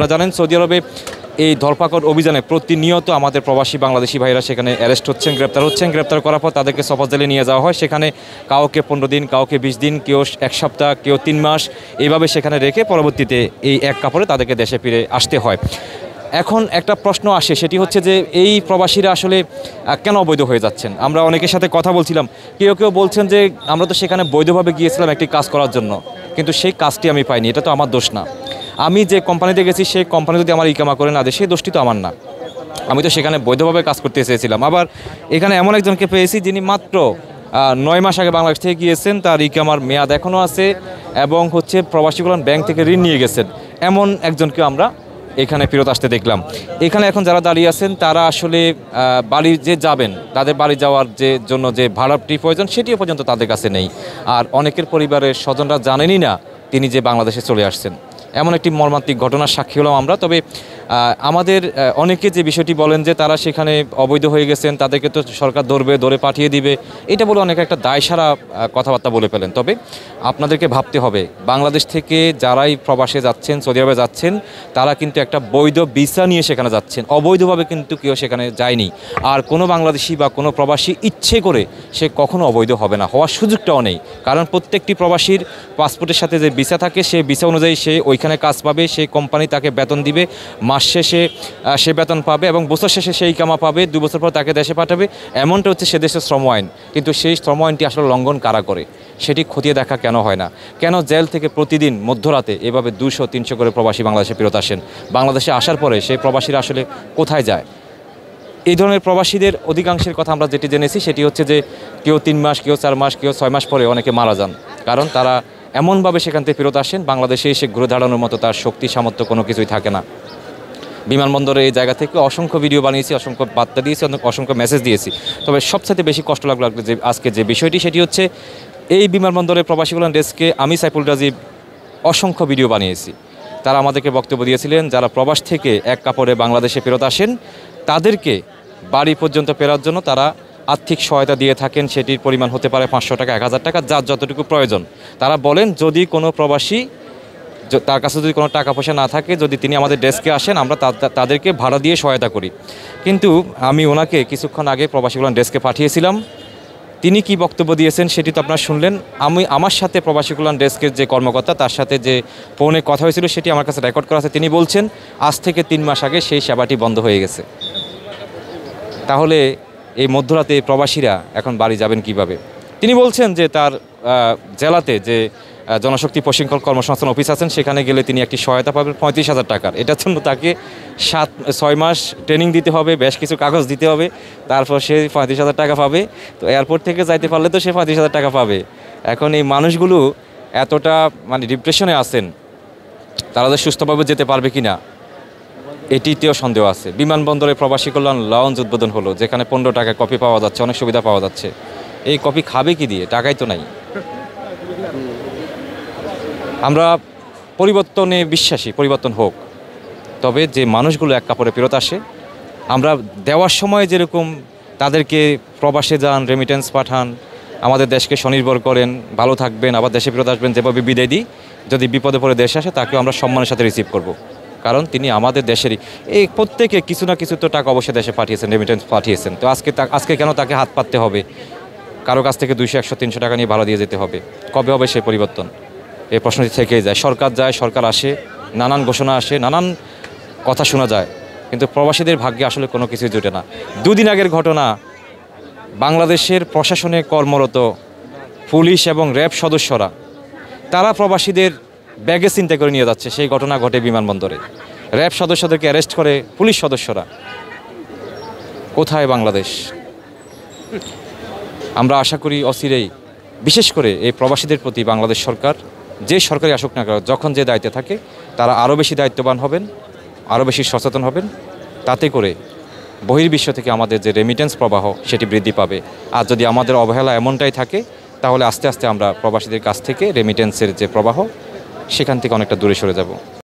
আপনারা জানেন সৌদি আরবে এই ধরপাকড় অভিযানে প্রতিনিয়ত আমাদের প্রবাসী বাংলাদেশি ভাইরা সেখানে অ্যারেস্ট হচ্ছেন, গ্রেপ্তার হচ্ছেন। গ্রেপ্তার করার পর তাদেরকে সফর জেলে নিয়ে যাওয়া হয়। সেখানে কাউকে 15 দিন, কাউকে 20 দিন, কেউ 1 সপ্তাহ, কেউ 3 মাস এইভাবে সেখানে রেখে পরবর্তীতে এই এক কাপড়ে তাদেরকে দেশে ফিরে আসতে হয়। এখন একটা প্রশ্ন আসে, সেটি হচ্ছে যে এই প্রবাসীরা আসলে কেন অবৈধ হয়ে যাচ্ছেন। আমরা অনেকের সাথে কথা বলছিলাম, কেউ কেউ বলছেন যে আমরা তো সেখানে বৈধভাবে গিয়েছিলাম একটি কাজ করার জন্য, কিন্তু সেই কাজটি আমি পাইনি, এটা তো আমার দোষ না। আমি যে কোম্পানিতে গেছি সেই কোম্পানি যদি আমার ইকামা করে না দেয় সেই দোষটি তো আমার না, আমি তো সেখানে বৈধভাবে কাজ করতে চেয়েছিলাম। আবার এখানে এমন একজনকে পেয়েছি যিনি মাত্র 9 মাস আগে বাংলাদেশ থেকে গিয়েছেন, তার ইকামার মেয়াদ এখনও আছে এবং হচ্ছে প্রবাসী কল্যাণ ব্যাংক থেকে ঋণ নিয়ে গেছেন, এমন একজনকে আমরা এখানে ফেরত আসতে দেখলাম। এখানে এখন যারা দাঁড়িয়ে আছেন তারা আসলে বাড়ি যে যাবেন, তাদের বাড়ি যাওয়ার জন্য যে ভাড়াটি প্রয়োজন সেটিও পর্যন্ত তাদের কাছে নেই। আর অনেকের পরিবারের স্বজনরা জানেনই না তিনি যে বাংলাদেশে চলে আসছেন। এমন একটি মর্মান্তিক ঘটনার সাক্ষী হলাম আমরা। তবে আমাদের অনেকে যে বিষয়টি বলেন যে তারা সেখানে অবৈধ হয়ে গেছেন, তাদেরকে তো সরকার ধরে পাঠিয়ে দিবে, এটা বলে অনেকে একটা দায়সারা কথাবার্তা বলে ফেলেন। তবে আপনাদেরকে ভাবতে হবে, বাংলাদেশ থেকে যারাই প্রবাসে যাচ্ছেন, সৌদি আরবে যাচ্ছেন, তারা কিন্তু একটা বৈধ ভিসা নিয়ে সেখানে যাচ্ছেন, অবৈধভাবে কিন্তু কেউ সেখানে যায়নি। আর কোনো বাংলাদেশি বা কোনো প্রবাসী ইচ্ছে করে সে কখনো অবৈধ হবে না, হওয়ার সুযোগটাও নেই। কারণ প্রত্যেকটি প্রবাসীর পাসপোর্টের সাথে যে ভিসা থাকে, সেই ভিসা অনুযায়ী সে ওইখানে কাজ পাবে, সেই কোম্পানি তাকে বেতন দিবে, মাস শেষে সে বেতন পাবে এবং বছর শেষে সেই কামা পাবে, 2 বছর পর তাকে দেশে পাঠাবে। এমনটা হচ্ছে সে দেশের শ্রম আইন। কিন্তু সেই শ্রম আইনটি আসলে লঙ্ঘন কারা করে সেটি খতিয়ে দেখা কেন হয় না? কেন জেল থেকে প্রতিদিন মধ্যরাতে এভাবে 200-300 করে প্রবাসী বাংলাদেশে ফেরত আসেন? বাংলাদেশে আসার পরে সেই প্রবাসীরা আসলে কোথায় যায়? এই ধরনের প্রবাসীদের অধিকাংশের কথা আমরা যেটি জেনেছি সেটি হচ্ছে যে কেউ 3 মাস, কেউ 4 মাস, কেউ 6 মাস পরে অনেকে মারা যান। কারণ তারা এমনভাবে সেখান থেকে ফেরত আসেন, বাংলাদেশে এসে ঘুরে দাঁড়ানোর মতো তার শক্তি সামর্থ্য কোনো কিছুই থাকে না। বিমানবন্দরে এই জায়গা থেকে অসংখ্য ভিডিও বানিয়েছি, অসংখ্য বার্তা দিয়েছি, অসংখ্য মেসেজ দিয়েছি। তবে সবচেয়ে বেশি কষ্ট লাগলো যে আজকে যে বিষয়টি, সেটি হচ্ছে এই বিমানবন্দরের প্রবাসী কল্যাণ ডেস্কে আমি সাইফুল রাজীব অসংখ্য ভিডিও বানিয়েছি। তারা আমাদেরকে বক্তব্য দিয়েছিলেন যারা প্রবাস থেকে এক কাপড়ে বাংলাদেশে ফেরত আসেন তাদেরকে বাড়ি পর্যন্ত ফেরার জন্য তারা আর্থিক সহায়তা দিয়ে থাকেন। সেটির পরিমাণ হতে পারে 500 টাকা, 1000 টাকা, যার যতটুকু প্রয়োজন। তারা বলেন যদি কোনো প্রবাসী তার কাছে যদি কোনো টাকা পয়সা না থাকে, যদি তিনি আমাদের ডেস্কে আসেন, আমরা তাদেরকে ভাড়া দিয়ে সহায়তা করি। কিন্তু আমি ওনাকে কিছুক্ষণ আগে প্রবাসী কল্যাণ ডেস্কে পাঠিয়েছিলাম, তিনি কি বক্তব্য দিয়েছেন সেটি তো আপনারা শুনলেন। আমার সাথে প্রবাসী কল্যাণ ডেস্কের যে কর্মকর্তা, তার সাথে যে ফোনে কথা হয়েছিল সেটি আমার কাছে রেকর্ড করা আছে। তিনি বলছেন আজ থেকে 3 মাস আগে সেই সেবাটি বন্ধ হয়ে গেছে। তাহলে এই মধ্যরাতে প্রবাসীরা এখন বাড়ি যাবেন কিভাবে? তিনি বলছেন যে তার জেলাতে যে জনশক্তি প্রশিক্ষণ কর্মসংস্থান অফিস আছেন, সেখানে গেলে তিনি একটি সহায়তা পাবেন 35,000 টাকার। এটার জন্য তাকে 6 মাস ট্রেনিং দিতে হবে, বেশ কিছু কাগজ দিতে হবে, তারপর সে 35,000 টাকা পাবে। তো এয়ারপোর্ট থেকে যাইতে পারলে তো সে 35,000 টাকা পাবে। এখন এই মানুষগুলো এতটা ডিপ্রেশনে আছেন, তারা যে সুস্থভাবে যেতে পারবে কি না এটিতেও সন্দেহ আছে। বিমানবন্দরে প্রবাসী কল্যাণ লাউঞ্জ উদ্বোধন হলো, যেখানে 15 টাকায় কফি পাওয়া যাচ্ছে, অনেক সুবিধা পাওয়া যাচ্ছে। এই কফি খাবে কি দিয়ে? টাকাই তো নাই। আমরা পরিবর্তনে বিশ্বাসী, পরিবর্তন হোক। তবে যে মানুষগুলো এক কাপড়ে ফেরত আসে, আমরা দেওয়ার সময় যেরকম তাদেরকে প্রবাসে যান, রেমিটেন্স পাঠান, আমাদের দেশকে স্বনির্ভর করেন, ভালো থাকবেন, আবার দেশে ফেরত আসবেন, যেভাবে বিদায় দিই, যদি বিপদে পড়ে দেশে আসে তাকেও আমরা সম্মানের সাথে রিসিভ করব। কারণ তিনি আমাদের দেশেরই। এই প্রত্যেকে কিছু না কিছু তো টাকা অবশ্যই দেশে পাঠিয়েছেন, রেমিটেন্স পাঠিয়েছেন। তো আজকে কেন তাকে হাত পাততে হবে? কারো কাছ থেকে 200, 100, 300 টাকা নিয়ে ভাড়া দিয়ে যেতে হবে? কবে হবে সেই পরিবর্তন? এই প্রশ্নটি থেকেই যায়। সরকার যায়, সরকার আসে, নানান ঘোষণা আসে, নানান কথা শোনা যায়, কিন্তু প্রবাসীদের ভাগ্যে আসলে কোনো কিছুই জোটে না। 2 দিন আগের ঘটনা, বাংলাদেশের প্রশাসনে কর্মরত পুলিশ এবং র্যাব সদস্যরা তারা প্রবাসীদের ব্যাগে চিন্তা করে নিয়ে যাচ্ছে। সেই ঘটনা ঘটে বিমানবন্দরে। র্যাব সদস্যদেরকে অ্যারেস্ট করে পুলিশ সদস্যরা। কোথায় বাংলাদেশ? আমরা আশা করি অচিরেই, বিশেষ করে এই প্রবাসীদের প্রতি বাংলাদেশ সরকার, যে সরকারি আসুক না কেন, যখন যে দায়িত্বে থাকে তারা আরও বেশি দায়িত্ববান হবেন, আরও বেশি সচেতন হবেন। তাতে করে বহির্বিশ্ব থেকে আমাদের যে রেমিটেন্স প্রবাহ সেটি বৃদ্ধি পাবে। আর যদি আমাদের অবহেলা এমনটাই থাকে, তাহলে আস্তে আস্তে আমরা প্রবাসীদের কাছ থেকে রেমিটেন্সের যে প্রবাহ সেখান থেকে অনেকটা দূরে সরে যাব।